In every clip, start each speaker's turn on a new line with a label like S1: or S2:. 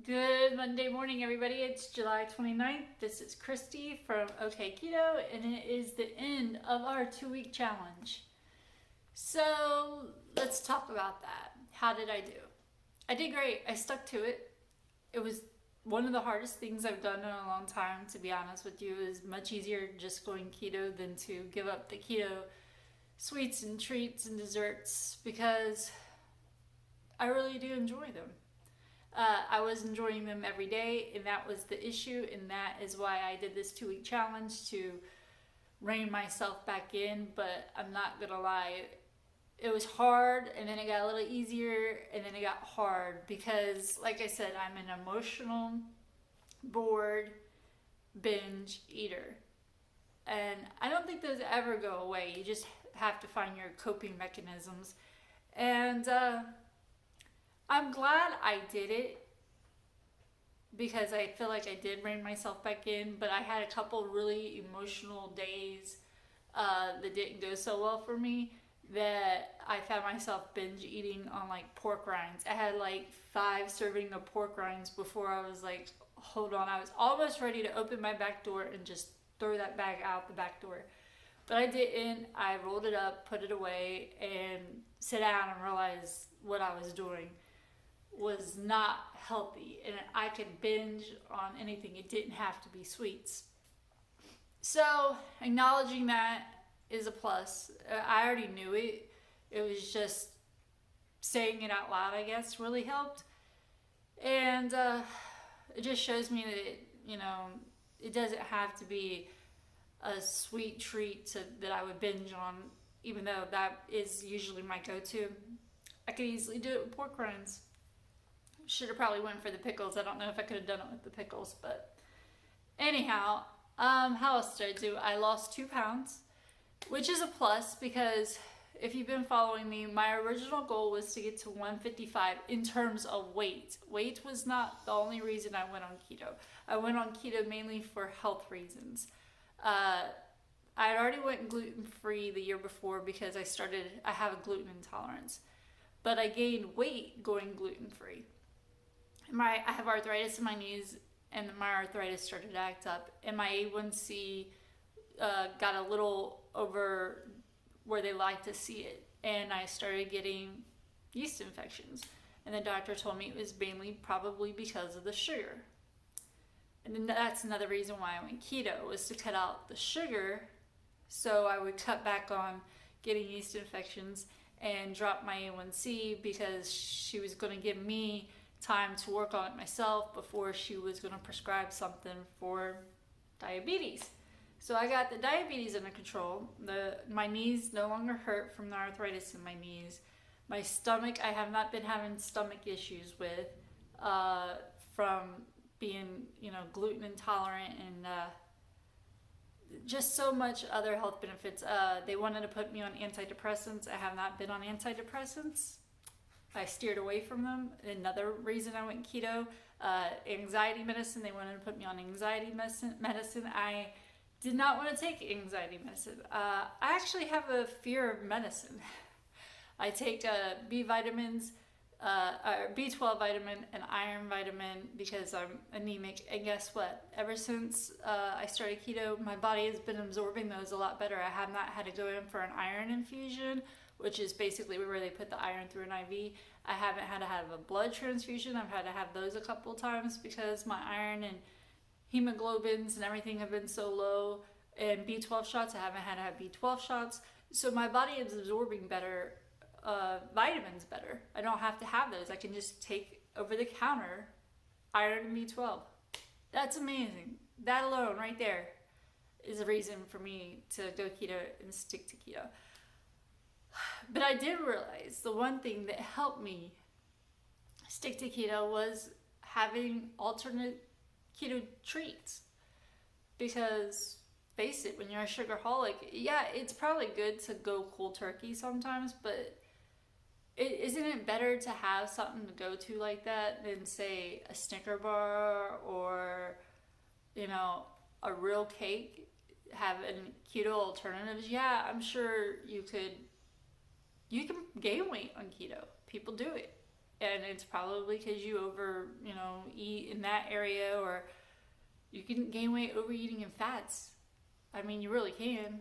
S1: Good Monday morning, everybody. It's July 29th. This is Kristy from OKketO, and it is the end of our 2-week challenge. So let's talk about that. How did I do? I did great. I stuck to it. It was one of the hardest things I've done in a long time, to be honest with you. It is much easier just going keto than to give up the keto sweets and treats and desserts because I really do enjoy them. I was enjoying them every day, and that was the issue, and that is why I did this 2-week challenge to rein myself back in. But I'm not gonna lie, it was hard, and then it got a little easier, and then it got hard because, like I said, I'm an emotional, bored, binge eater, and I don't think those ever go away. You just have to find your coping mechanisms, and I'm glad I did it because I feel like I did rein myself back in, but I had a couple really emotional days that didn't go so well for me, that I found myself binge eating on like pork rinds. I had like 5 servings of pork rinds before I was like, hold on. I was almost ready to open my back door and just throw that bag out the back door. But I didn't. I rolled it up, put it away, and sat down and realized what I was doing was not healthy, and I could binge on anything. It didn't have to be sweets. So acknowledging that is a plus. I already knew it. It was just saying it out loud, I guess, really helped. And it just shows me that it doesn't have to be a sweet treat that I would binge on, even though that is usually my go-to. I could easily do it with pork rinds. Should have probably went for the pickles. I don't know if I could have done it with the pickles, but anyhow, how else did I do? I lost 2 pounds, which is a plus because if you've been following me, my original goal was to get to 155 in terms of weight. Weight was not the only reason I went on keto. I went on keto mainly for health reasons. I had already went gluten-free the year before because I have a gluten intolerance, but I gained weight going gluten-free. I have arthritis in my knees, and my arthritis started to act up, and my A1C got a little over where they like to see it, and I started getting yeast infections, and the doctor told me it was mainly probably because of the sugar. And then that's another reason why I went keto, was to cut out the sugar so I would cut back on getting yeast infections and drop my A1C, because she was going to give me time to work on it myself before she was going to prescribe something for diabetes. So I got the diabetes under control. My knees no longer hurt from the arthritis in my knees. My stomach, I have not been having stomach issues with from being gluten intolerant, and just so much other health benefits. They wanted to put me on antidepressants. I have not been on antidepressants. I steered away from them. Another reason I went keto, anxiety medicine. They wanted to put me on anxiety medicine. I did not want to take anxiety medicine. I actually have a fear of medicine. I take B vitamins, B12 vitamin, and iron vitamin because I'm anemic. And guess what? Ever since I started keto, my body has been absorbing those a lot better. I have not had to go in for an iron infusion, which is basically where they put the iron through an IV. I haven't had to have a blood transfusion. I've had to have those a couple times because my iron and hemoglobins and everything have been so low. And B12 shots, I haven't had to have B12 shots. So my body is absorbing better, vitamins better. I don't have to have those. I can just take over the counter iron and B12. That's amazing. That alone right there is a reason for me to go keto and stick to keto. But I did realize the one thing that helped me stick to keto was having alternate keto treats. Because face it, when you're a sugarholic, yeah, it's probably good to go cold turkey sometimes, but isn't it better to have something to go to like that than, say, a Snicker bar or, a real cake? Having keto alternatives, yeah, I'm sure you can gain weight on keto. People do it. and it's probably because you eat in that area, or you can gain weight overeating in fats. I mean, you really can.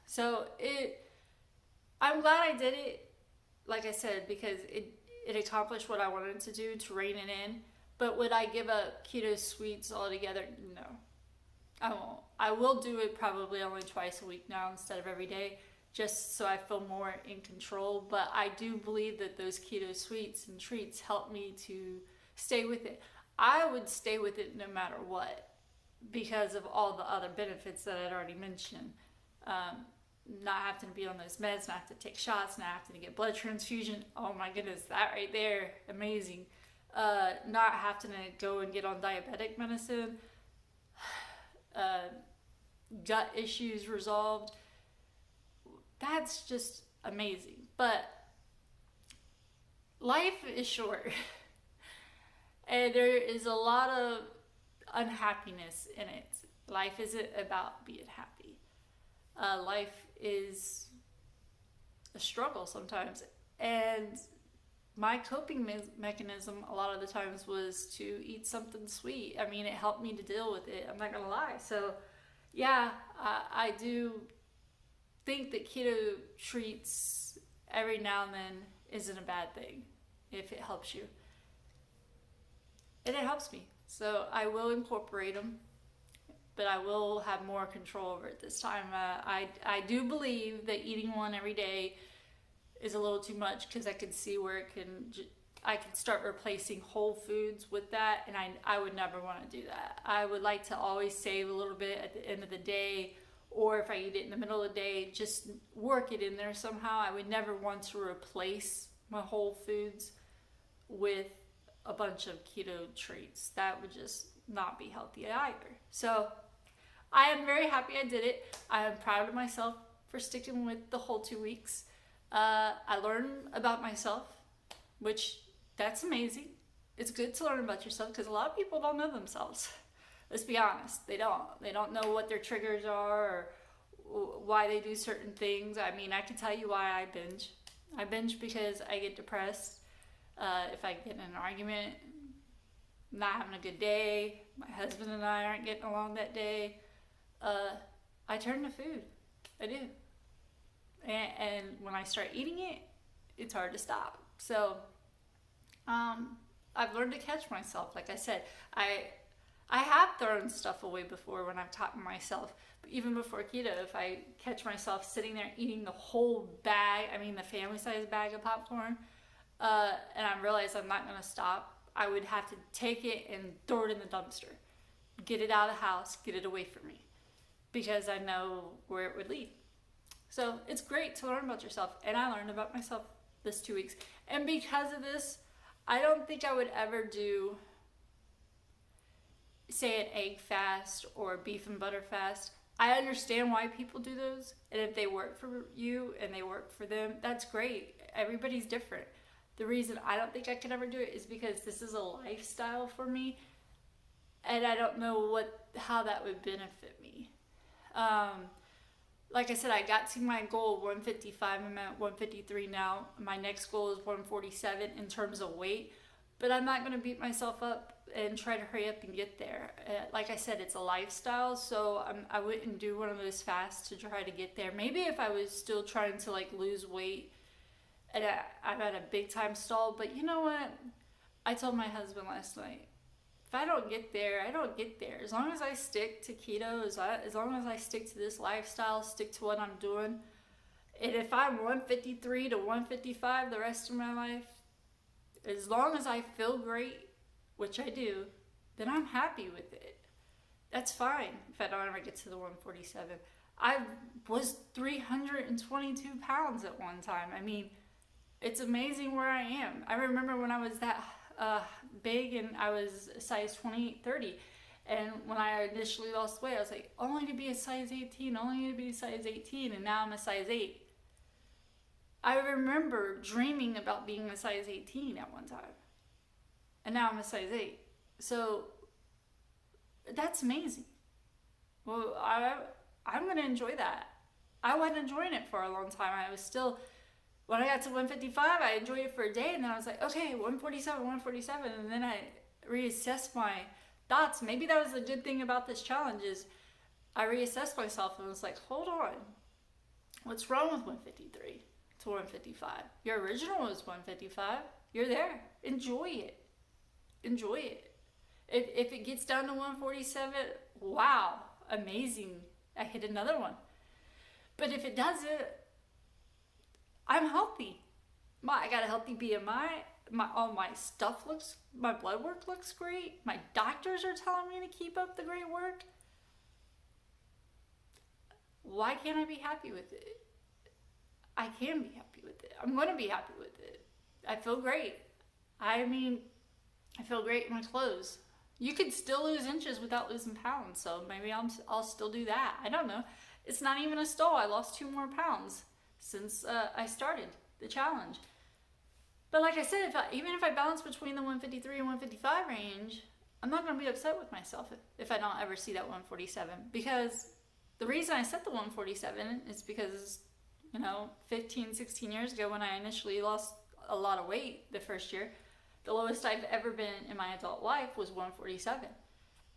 S1: So I'm glad I did it, like I said, because it accomplished what I wanted to do, to rein it in. But would I give up keto sweets altogether? No, I won't. I will do it probably only twice a week now instead of every day, just so I feel more in control. But I do believe that those keto sweets and treats help me to stay with it. I would stay with it no matter what, because of all the other benefits that I'd already mentioned. Not having to be on those meds, not have to take shots, not having to get blood transfusion. Oh my goodness, that right there, amazing. Not having to go and get on diabetic medicine. Gut issues resolved. That's just amazing. But life is short. And there is a lot of unhappiness in it. Life isn't about being happy. Life is a struggle sometimes. And my coping mechanism a lot of the times was to eat something sweet. I mean, it helped me to deal with it. I'm not going to lie. So, yeah, I do think that keto treats every now and then isn't a bad thing if it helps you. And it helps me. So I will incorporate them, but I will have more control over it this time. I do believe that eating one every day is a little too much, because I could see where I could start replacing whole foods with that, and I would never want to do that. I would like to always save a little bit at the end of the day, or if I eat it in the middle of the day, just work it in there somehow. I would never want to replace my whole foods with a bunch of keto treats. That would just not be healthy either. So I am very happy I did it. I am proud of myself for sticking with the whole 2 weeks. I learned about myself, which that's amazing. It's good to learn about yourself, because a lot of people don't know themselves. Let's be honest. They don't know what their triggers are or why they do certain things. I mean, I can tell you why I binge. I binge because I get depressed. If I get in an argument, not having a good day, my husband and I aren't getting along that day, I turn to food. I do. And when I start eating it, it's hard to stop. So I've learned to catch myself. Like I said, I have thrown stuff away before when I've taught myself. But even before keto, if I catch myself sitting there eating the whole bag, I mean the family size bag of popcorn, and I realize I'm not going to stop, I would have to take it and throw it in the dumpster. Get it out of the house, get it away from me, because I know where it would lead. So it's great to learn about yourself, and I learned about myself this 2 weeks. And because of this, I don't think I would ever do, say, an egg fast or a beef and butter fast. I understand why people do those, and if they work for you and they work for them, that's great. Everybody's different. The reason I don't think I could ever do it is because this is a lifestyle for me, and I don't know how that would benefit me. Like I said, I got to my goal of 155. I'm at 153 now. My next goal is 147 in terms of weight, but I'm not going to beat myself up and try to hurry up and get there. Like I said, it's a lifestyle, so I wouldn't do one of those fasts to try to get there. Maybe if I was still trying to lose weight and I'm at a big time stall, but you know what? I told my husband last night, if I don't get there, I don't get there. As long as I stick to keto, as long as I stick to this lifestyle, stick to what I'm doing, and if I'm 153 to 155 the rest of my life, as long as I feel great, which I do, then I'm happy with it. That's fine if I don't ever get to the 147. I was 322 pounds at one time. I mean, it's amazing where I am. I remember when I was that big and I was size 28, 30. And when I initially lost weight, I was like, only to be a size 18, only to be a size 18. And now I'm a size 8. I remember dreaming about being a size 18 at one time. And now I'm a size 8. So that's amazing. Well, I'm going to enjoy that. I wasn't enjoying it for a long time. I was still when I got to 155, I enjoyed it for a day, and then I was like, okay, 147, 147, and then I reassessed my thoughts. Maybe that was the good thing about this challenge is I reassessed myself and was like, hold on, what's wrong with 153 to 155? Your original was 155. You're there. Enjoy it. Enjoy it. If it gets down to 147, wow, amazing. I hit another one. But if it doesn't, I'm healthy. I got a healthy BMI. All my stuff looks, my blood work looks great. My doctors are telling me to keep up the great work. Why can't I be happy with it? I can be happy with it. I'm going to be happy with it. I feel great. I mean, I feel great in my clothes. You could still lose inches without losing pounds, so maybe I'll still do that. I don't know. It's not even a stall. I lost 2 more pounds since I started the challenge. But like I said, even if I balance between the 153 and 155 range, I'm not going to be upset with myself if I don't ever see that 147. Because the reason I set the 147 is because, 15, 16 years ago when I initially lost a lot of weight the first year, the lowest I've ever been in my adult life was 147.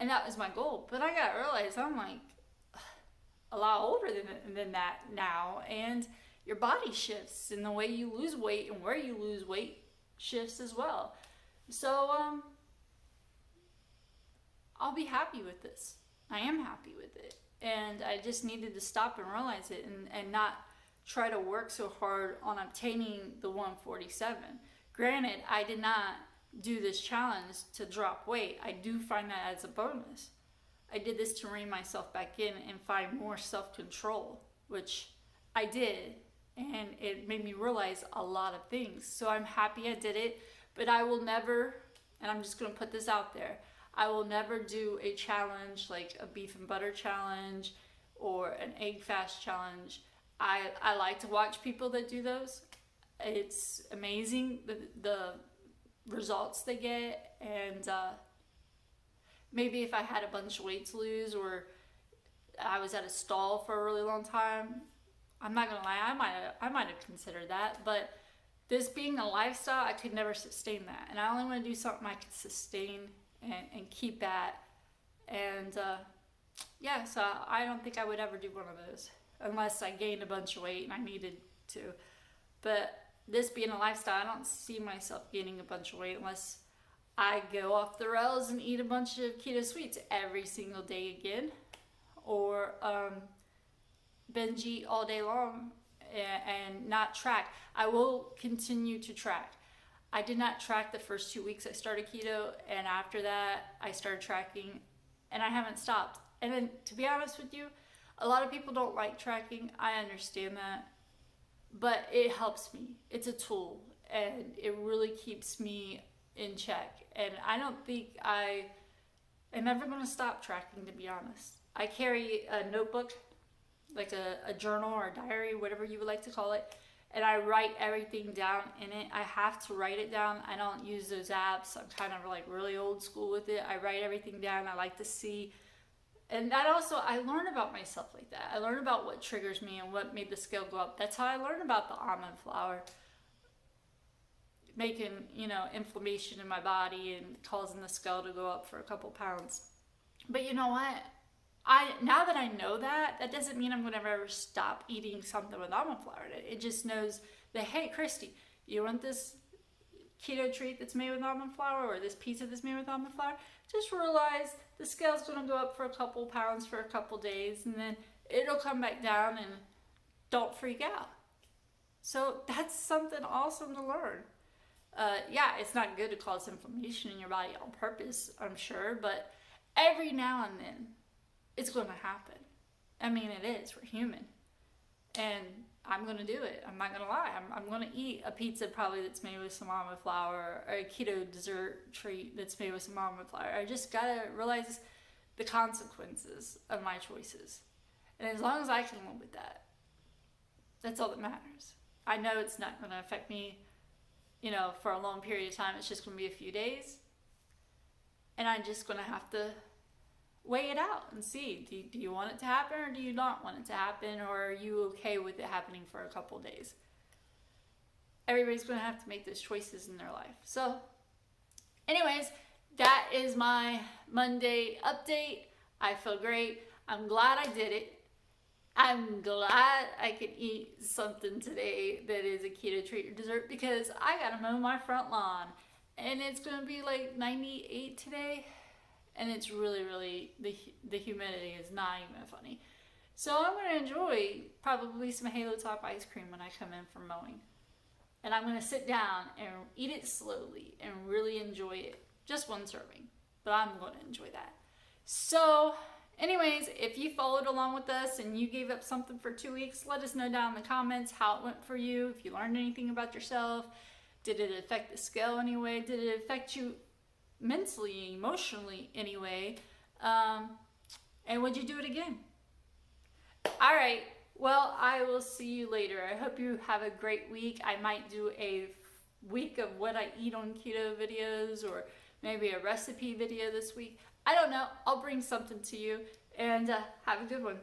S1: And that was my goal. But I got to realize I'm like a lot older than that now. And your body shifts, and the way you lose weight and where you lose weight shifts as well. So I'll be happy with this. I am happy with it. And I just needed to stop and realize it and not try to work so hard on obtaining the 147. Granted, I did not do this challenge to drop weight. I do find that as a bonus. I did this to rein myself back in and find more self-control, which I did. And it made me realize a lot of things. So I'm happy I did it, but I will never, and I'm just going to put this out there, I will never do a challenge like a beef and butter challenge or an egg fast challenge. I like to watch people that do those. It's amazing the results they get, and maybe if I had a bunch of weight to lose or I was at a stall for a really long time, I'm not gonna lie, I might have considered that, but this being a lifestyle, I could never sustain that, and I only want to do something I can sustain and keep at, and so I don't think I would ever do one of those unless I gained a bunch of weight and I needed to. But this being a lifestyle, I don't see myself gaining a bunch of weight unless I go off the rails and eat a bunch of keto sweets every single day again, or binge eat all day long and not track. I will continue to track. I did not track the first 2 weeks I started keto, and after that I started tracking, and I haven't stopped. And then, to be honest with you, a lot of people don't like tracking. I understand that, but it helps me. It's a tool, and it really keeps me in check. And I don't think I am ever going to stop tracking, to be honest. I carry a notebook, like a journal or a diary, whatever you would like to call it, and I write everything down in it. I have to write it down. I don't use those apps. I'm kind of like really old school with it. I write everything down. I like to see. And that also, I learn about myself like that. I learn about what triggers me and what made the scale go up. That's how I learned about the almond flour making, inflammation in my body and causing the scale to go up for a couple pounds. But you know what? Now that I know that, that doesn't mean I'm going to ever stop eating something with almond flour in it. It just knows that, hey, Kristy, you want this keto treat that's made with almond flour or this pizza that's made with almond flour? Just realize the scale's going to go up for a couple pounds for a couple days, and then it'll come back down, and don't freak out. So that's something awesome to learn. It's not good to cause inflammation in your body on purpose, I'm sure, but every now and then it's going to happen. I mean, it is. We're human. And I'm going to do it. I'm not going to lie. I'm going to eat a pizza probably that's made with some almond flour, or a keto dessert treat that's made with some almond flour. I just got to realize the consequences of my choices. And as long as I can live with that, that's all that matters. I know it's not going to affect me, for a long period of time. It's just going to be a few days. And I'm just going to have to weigh it out and see, do you want it to happen or do you not want it to happen, or are you okay with it happening for a couple days? everybody's going to have to make those choices in their life. So anyways, that is my Monday update. I feel great. I'm glad I did it. I'm glad I could eat something today that is a keto treat or dessert, because I gotta mow my front lawn and it's gonna be like 98 today, and it's really the humidity is not even funny. So I'm gonna enjoy probably some Halo Top ice cream when I come in from mowing, and I'm gonna sit down and eat it slowly and really enjoy it. Just one serving, but I'm gonna enjoy that. So anyways, if you followed along with us and you gave up something for 2 weeks, let us know down in the comments how it went for you. If you learned anything about yourself, did it affect the scale anyway? Did it affect you mentally, emotionally anyway? And would you do it again? All right, well, I will see you later. I hope you have a great week. I might do a week of what I eat on keto videos, or maybe a recipe video this week. I don't know. I'll bring something to you, and have a good one.